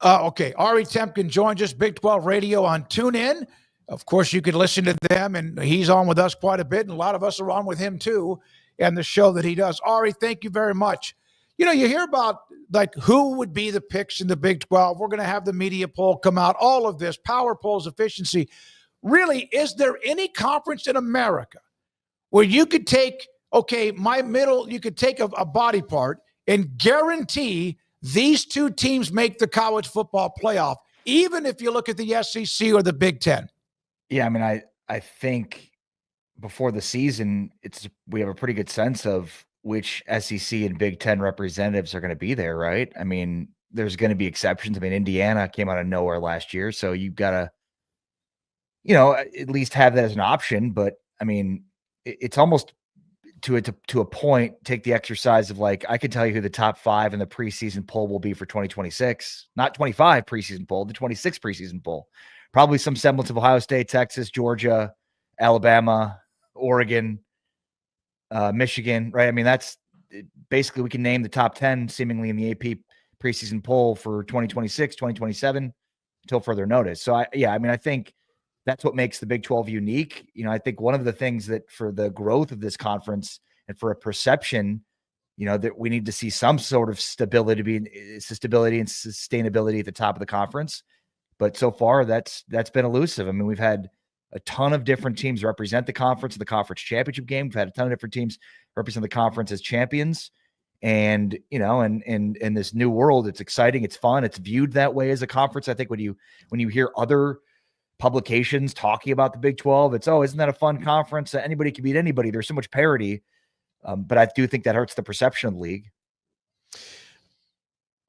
Okay, Ari Temkin joins us, Big 12 Radio on TuneIn. Of course, you can listen to them, and he's on with us quite a bit, and a lot of us are on with him too, and the show that he does. Ari, thank you very much. You know, you hear about, like, who would be the picks in the Big 12. We're going to have the media poll come out, all of this, power polls, efficiency. Really, is there any conference in America where you could take, you could take a body part and guarantee these two teams make the college football playoff, even if you look at the SEC or the Big Ten? Yeah, I mean, I think before the season, we have a pretty good sense of which SEC and Big Ten representatives are going to be there, right? I mean, there's going to be exceptions. I mean, Indiana came out of nowhere last year, so you've got to, at least have that as an option. But I mean, it's almost to a point, take the exercise of, like, I can tell you who the top 5 in the preseason poll will be for 2026, not 25 preseason poll, the 26 preseason poll. Probably some semblance of Ohio State, Texas, Georgia, Alabama, Oregon, Michigan, right? I mean, that's basically, we can name the top 10 seemingly in the AP preseason poll for 2026, 2027 until further notice. So I think that's what makes the Big 12 unique. I think one of the things that for the growth of this conference and for a perception, that we need to see some sort of stability and sustainability at the top of the conference. But so far that's been elusive. I mean, we've had a ton of different teams represent the conference in the conference championship game. We've had a ton of different teams represent the conference as champions. And, in this new world, it's exciting. It's fun. It's viewed that way as a conference. I think when you hear other publications talking about the Big 12, it's, isn't that a fun conference? Anybody can beat anybody. There's so much parity. But I do think that hurts the perception of the league.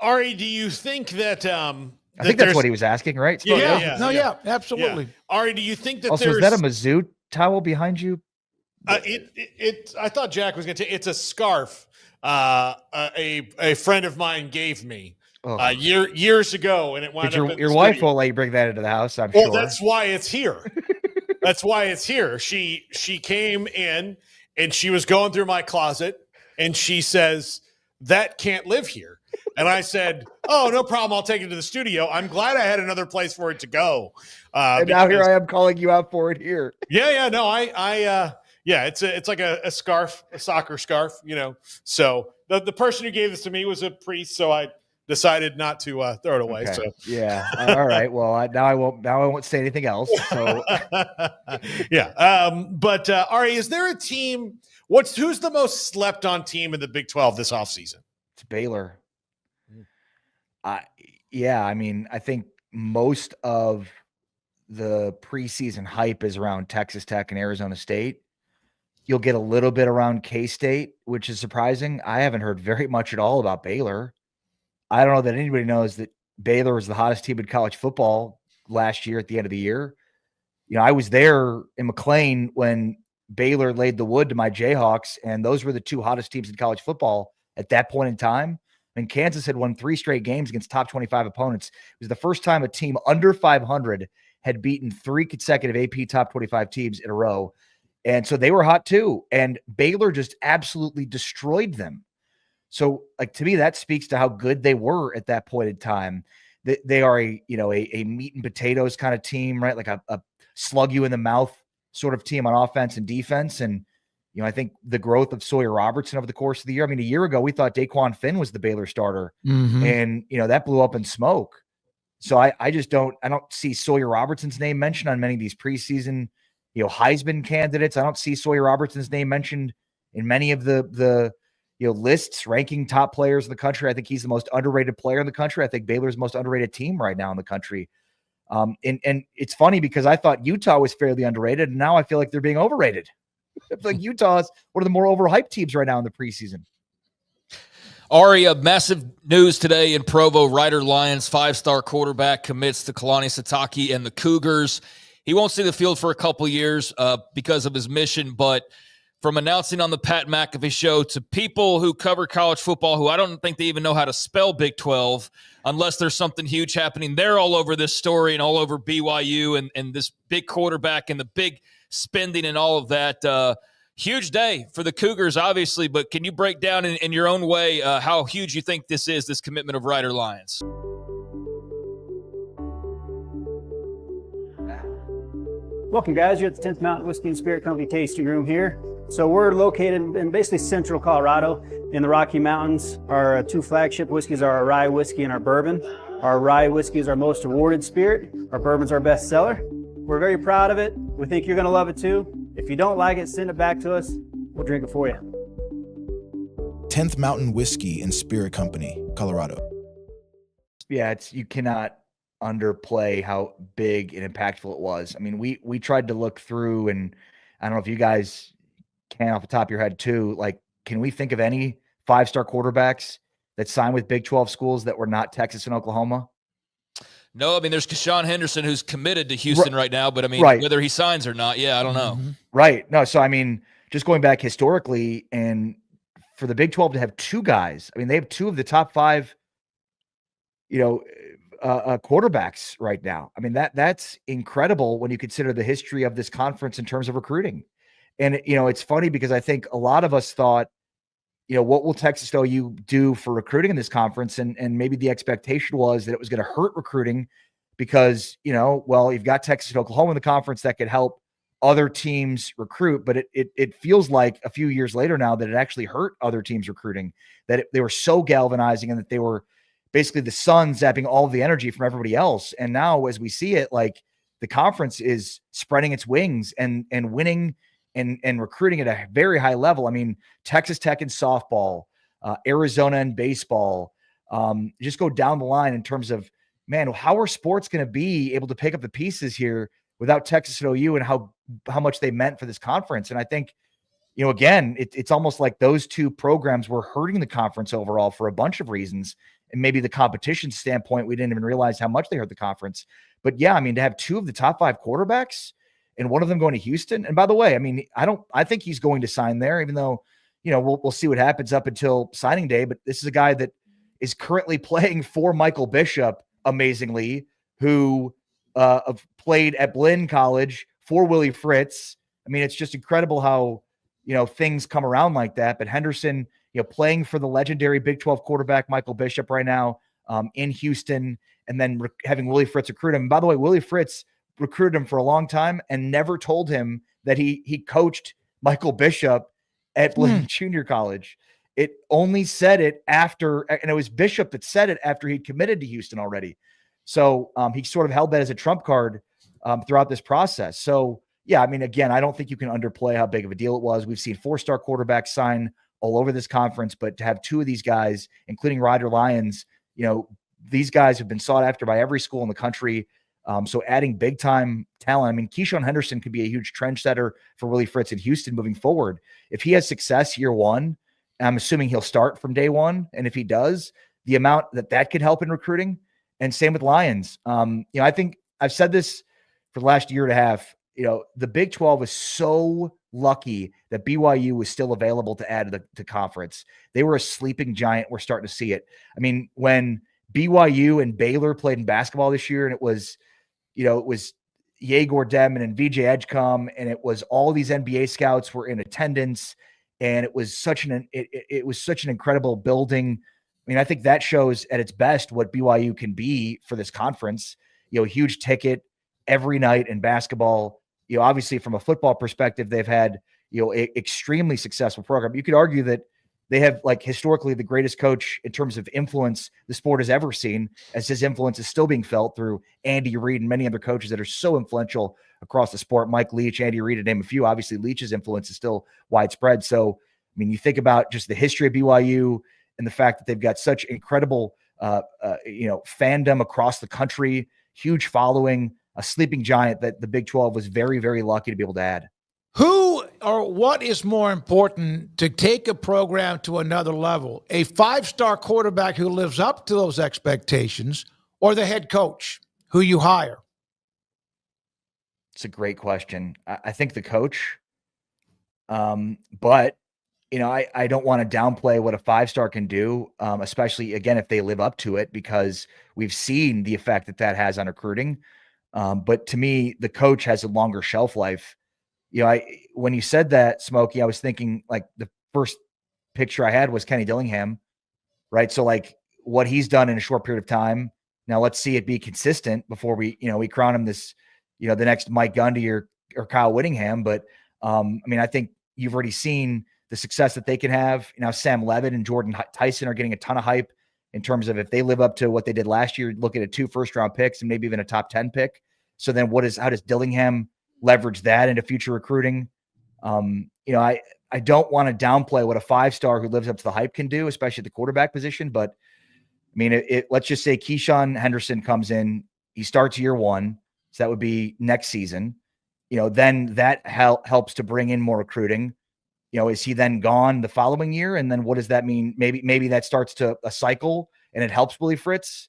Ari, do you think that, I think that's what he was asking, right? Yeah, absolutely. Yeah. Ari, do you think that also, is that a Mizzou towel behind you? I thought Jack was going to take, it's a scarf a friend of mine gave me years ago, and it wound up your wife won't let you bring that into the house, I'm sure. Well, that's why it's here. That's why it's here. She came in and she was going through my closet and she says, "That can't live here." And I said, "Oh, no problem. I'll take it to the studio." I'm glad I had another place for it to go. And now here I am calling you out for it here. Yeah. No, it's like a scarf, a soccer scarf, So the person who gave this to me was a priest, so I decided not to throw it away. Okay. So yeah, all right. Well, now I won't say anything else. So yeah. But Ari, is there a team? Who's the most slept on team in the Big 12 this offseason? It's Baylor. Yeah. I mean, I think most of the preseason hype is around Texas Tech and Arizona State. You'll get a little bit around K-State, which is surprising. I haven't heard very much at all about Baylor. I don't know that anybody knows that Baylor was the hottest team in college football last year at the end of the year. I was there in McLean when Baylor laid the wood to my Jayhawks, and those were the two hottest teams in college football at that point in time. And Kansas had won 3 straight games against top 25 opponents. It was the first time a team under 500 had beaten 3 consecutive AP top 25 teams in a row. And so they were hot too. And Baylor just absolutely destroyed them. So, like, to me, that speaks to how good they were at that point in time. They are a meat and potatoes kind of team, right? Like a slug you in the mouth sort of team on offense and defense. And, I think the growth of Sawyer Robertson over the course of the year. I mean, a year ago, we thought Daquan Finn was the Baylor starter. Mm-hmm. And, that blew up in smoke. So I don't see Sawyer Robertson's name mentioned on many of these preseason, Heisman candidates. I don't see Sawyer Robertson's name mentioned in many of the lists ranking top players in the country. I think he's the most underrated player in the country. I think Baylor's the most underrated team right now in the country. And it's funny because I thought Utah was fairly underrated, and now I feel like they're being overrated. I feel like Utah is one of the more overhyped teams right now in the preseason. Ari, massive news today in Provo. Rider Lions 5-star quarterback commits to Kalani Sitake and the Cougars. He won't see the field for a couple years because of his mission, but from announcing on the Pat McAfee show to people who cover college football who I don't think they even know how to spell Big 12 unless there's something huge happening. They're all over this story and all over BYU and this big quarterback and the big spending and all of that. Huge day for the Cougars, obviously, but can you break down in your own way how huge you think this commitment of Rider Lions? Welcome, guys. You're at the 10th Mountain Whiskey and Spirit Company tasting room here. So we're located in basically central Colorado in the Rocky Mountains. Our two flagship whiskeys are our rye whiskey and our bourbon. Our rye whiskey is our most awarded spirit. Our bourbon's our best seller. We're very proud of it. We think you're going to love it too. If you don't like it, send it back to us. We'll drink it for you. 10th Mountain Whiskey and Spirit Company, Colorado. Yeah, you cannot underplay how big and impactful it was. I mean, we tried to look through, and I don't know if you guys can off the top of your head too. Like, can we think of any 5-star quarterbacks that signed with Big 12 schools that were not Texas and Oklahoma? No, I mean, there's Keshawn Henderson who's committed to Houston right now, but I mean, whether he signs or not, I don't know. Right. No, so I mean, just going back historically, and for the Big 12 to have two guys, I mean, they have two of the top 5, quarterbacks right now. I mean, that's incredible when you consider the history of this conference in terms of recruiting. And, it's funny because I think a lot of us thought, what will Texas OU do for recruiting in this conference? And maybe the expectation was that it was going to hurt recruiting because, you've got Texas and Oklahoma in the conference that could help other teams recruit, but it feels like a few years later now that it actually hurt other teams recruiting, that they were so galvanizing and that they were basically the sun zapping all of the energy from everybody else. And now as we see it, like the conference is spreading its wings and winning and recruiting at a very high level. I mean, Texas Tech in softball, Arizona in baseball, just go down the line in terms of, man, how are sports going to be able to pick up the pieces here without Texas and OU and how much they meant for this conference? And I think, again, it's almost like those two programs were hurting the conference overall for a bunch of reasons. And maybe the competition standpoint, we didn't even realize how much they hurt the conference. But yeah, I mean, to have two of the top 5 quarterbacks and one of them going to Houston. And by the way, I mean, I think he's going to sign there, even though, we'll see what happens up until signing day. But this is a guy that is currently playing for Michael Bishop, amazingly, who played at Blinn College for Willie Fritz. I mean, it's just incredible how, things come around like that. But Henderson, playing for the legendary Big 12 quarterback Michael Bishop right now in Houston, and then having Willie Fritz recruit him. And by the way, Willie Fritz recruited him for a long time and never told him that he coached Michael Bishop at Blinn Junior College. It only said it after, and it was Bishop that said it after he'd committed to Houston already. So he sort of held that as a trump card throughout this process. So yeah, I mean, again, I don't think you can underplay how big of a deal it was. We've seen 4-star quarterbacks sign all over this conference, but to have two of these guys, including Ryder Lyons, these guys have been sought after by every school in the country. So adding big time talent, I mean, Keyshawn Henderson could be a huge trend setter for Willie Fritz in Houston moving forward. If he has success year one, I'm assuming he'll start from day one. And if he does, the amount that could help in recruiting, and same with Lyons. I think I've said this for the last year and a half, the Big 12 is so lucky that BYU was still available to add to the conference. They were a sleeping giant. We're starting to see it. I mean, when BYU and Baylor played in basketball this year, and it was Yegor Demon and VJ Edgecombe, and it was all these NBA scouts were in attendance, and it was such an incredible building. I mean, I think that shows at its best what BYU can be for this conference. Huge ticket every night in basketball. Obviously from a football perspective, they've had, extremely successful program. You could argue that they have, like, historically the greatest coach in terms of influence the sport has ever seen, as his influence is still being felt through Andy Reid and many other coaches that are so influential across the sport. Mike Leach, Andy Reid, to name a few. Obviously, Leach's influence is still widespread. So, I mean, you think about just the history of BYU and the fact that they've got such incredible, fandom across the country, huge following, a sleeping giant that the Big 12 was very, very lucky to be able to add. Who or what is more important to take a program to another level? A 5-star quarterback who lives up to those expectations, or the head coach who you hire? It's a great question. I think the coach, but I don't want to downplay what a 5-star can do, especially, again, if they live up to it, because we've seen the effect that has on recruiting. But to me, the coach has a longer shelf life. When you said that, Smokey, I was thinking, like, the first picture I had was Kenny Dillingham, right? So, like, what he's done in a short period of time. Now let's see it be consistent before we crown him this, the next Mike Gundy or or Kyle Whittingham, but I mean, I think you've already seen the success that they can have. Now, Sam Levitt and Jordan Tyson are getting a ton of hype in terms of if they live up to what they did last year, looking at 2 first-round picks and maybe even a top 10 pick. So then how does Dillingham leverage that into future recruiting? I don't want to downplay what a 5-star who lives up to the hype can do, especially at the quarterback position. But I mean, let's just say Keyshawn Henderson comes in, he starts year 1. So that would be next season. Then that helps to bring in more recruiting. Is he then gone the following year? And then what does that mean? Maybe that starts to a cycle and it helps Willie Fritz.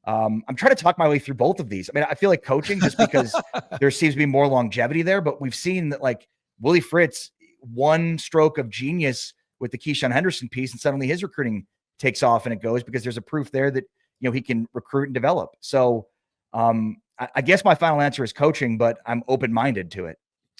I'm trying to talk my way through both of these. I mean, I feel like coaching just because there seems to be more longevity there, but we've seen that like Willie Fritz, one stroke of genius with the Keyshawn Henderson piece, and suddenly his recruiting takes off and it goes because there's a proof there that, he can recruit and develop. So I guess my final answer is coaching, but I'm open-minded to it.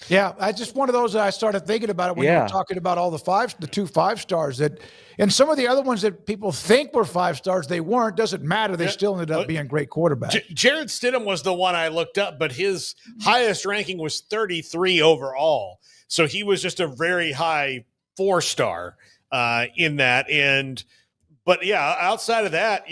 Yeah, I just one of those that I started thinking about it when you were talking about all the 2 5-stars that, and some of the other ones that people think were 5-stars, they weren't. Doesn't matter. They still ended up being great quarterbacks. Jared Stidham was the one I looked up, but his highest ranking was 33 overall. So he was just a very high 4-star in that. But yeah, outside of that,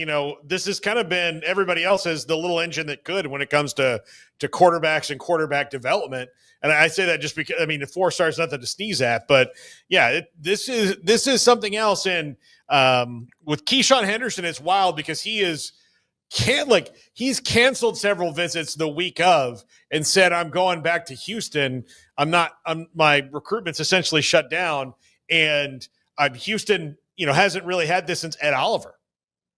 this has kind of been everybody else has the little engine that could when it comes to quarterbacks and quarterback development. And I say that just because, I mean, the 4-star is nothing to sneeze at, but yeah, this is something else. And with Keyshawn Henderson, it's wild because he's canceled several visits the week of and said, I'm going back to Houston. My recruitment's essentially shut down. And Houston, hasn't really had this since Ed Oliver.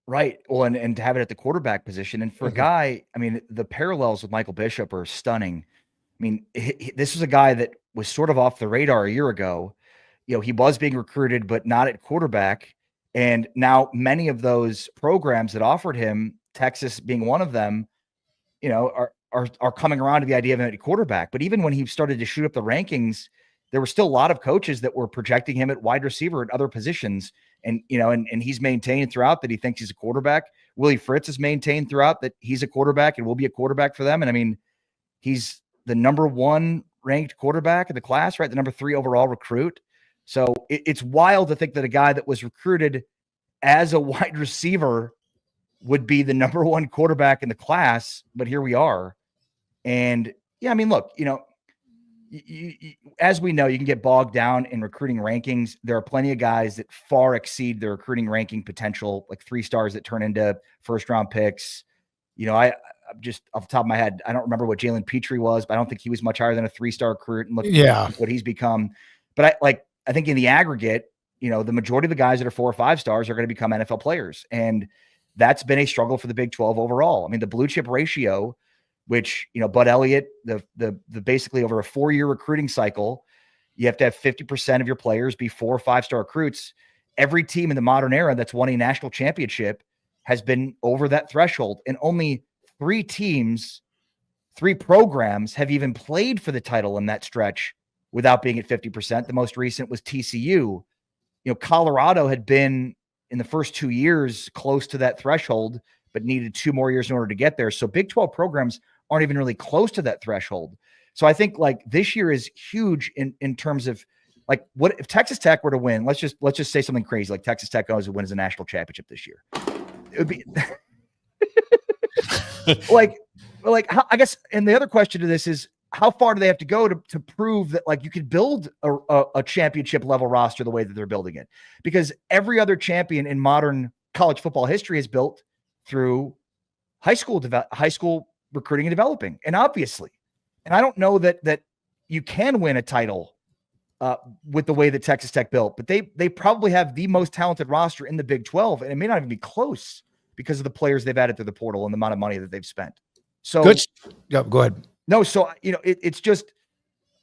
Right. Well, and to have it at the quarterback position. And for a guy, I mean, the parallels with Michael Bishop are stunning. I mean, this was a guy that was sort of off the radar a year ago. He was being recruited, but not at quarterback. And now many of those programs that offered him, Texas being one of them, are coming around to the idea of him at quarterback. But even when he started to shoot up the rankings, there were still a lot of coaches that were projecting him at wide receiver at other positions. And, and he's maintained throughout that he thinks he's a quarterback. Willie Fritz has maintained throughout that he's a quarterback and will be a quarterback for them. And I mean, he's the number 1 ranked quarterback in the class, right? The number 3 overall recruit. So it's wild to think that a guy that was recruited as a wide receiver would be the number 1 quarterback in the class, but here we are. And yeah, I mean, look, as we know, you can get bogged down in recruiting rankings. There are plenty of guys that far exceed their recruiting ranking potential, like 3-stars that turn into first-round picks. I'm just off the top of my head, I don't remember what Jalen Petrie was, but I don't think he was much higher than a 3-star recruit. And look what he's become. But I think in the aggregate, the majority of the guys that are 4 or 5-stars are going to become NFL players. And that's been a struggle for the Big 12 overall. I mean, the blue chip ratio, which, Bud Elliott, the basically over a 4-year recruiting cycle, you have to have 50% of your players be 4 or 5-star recruits. Every team in the modern era that's won a national championship has been over that threshold. And only 3 programs have even played for the title in that stretch without being at 50%. The most recent was TCU. Colorado had been in the first 2 years close to that threshold, but needed 2 more years in order to get there. So Big 12 programs aren't even really close to that threshold. So I think like this year is huge in terms of like, what if Texas Tech were to win? Let's just say something crazy. Like Texas Tech goes to win as a national championship this year. It would be how, I guess. And the other question to this is, how far do they have to go to prove that like you could build a championship level roster the way that they're building it? Because every other champion in modern college football history is built through high school recruiting and developing. And obviously, and I don't know that you can win a title with the way that Texas Tech built, but they probably have the most talented roster in the Big 12, and it may not even be close because of the players they've added to the portal and the amount of money that they've spent. So good. Yeah, go ahead. No, so it's just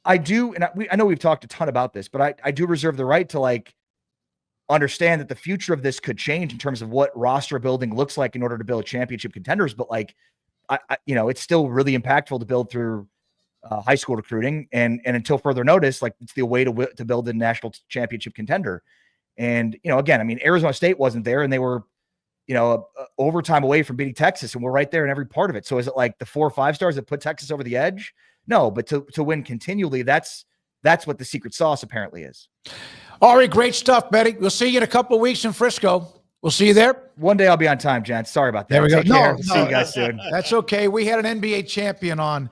I do, and I know we've talked a ton about this, but I do reserve the right to like understand that the future of this could change in terms of what roster building looks like in order to build championship contenders. But like, it's still really impactful to build through high school recruiting, and until further notice, like it's the way to build a national championship contender. And again, I mean, Arizona State wasn't there, and they were overtime away from beating Texas, and we're right there in every part of it. So is it like the 4 or 5 stars that put Texas over the edge? No, but to win continually, that's what the secret sauce apparently is. Ari, great stuff, Betty. We'll see you in a couple of weeks in Frisco. We'll see you there. One day I'll be on time, gents. Sorry about that. There we go. Take care. No, See you guys soon. That's okay. We had an NBA champion on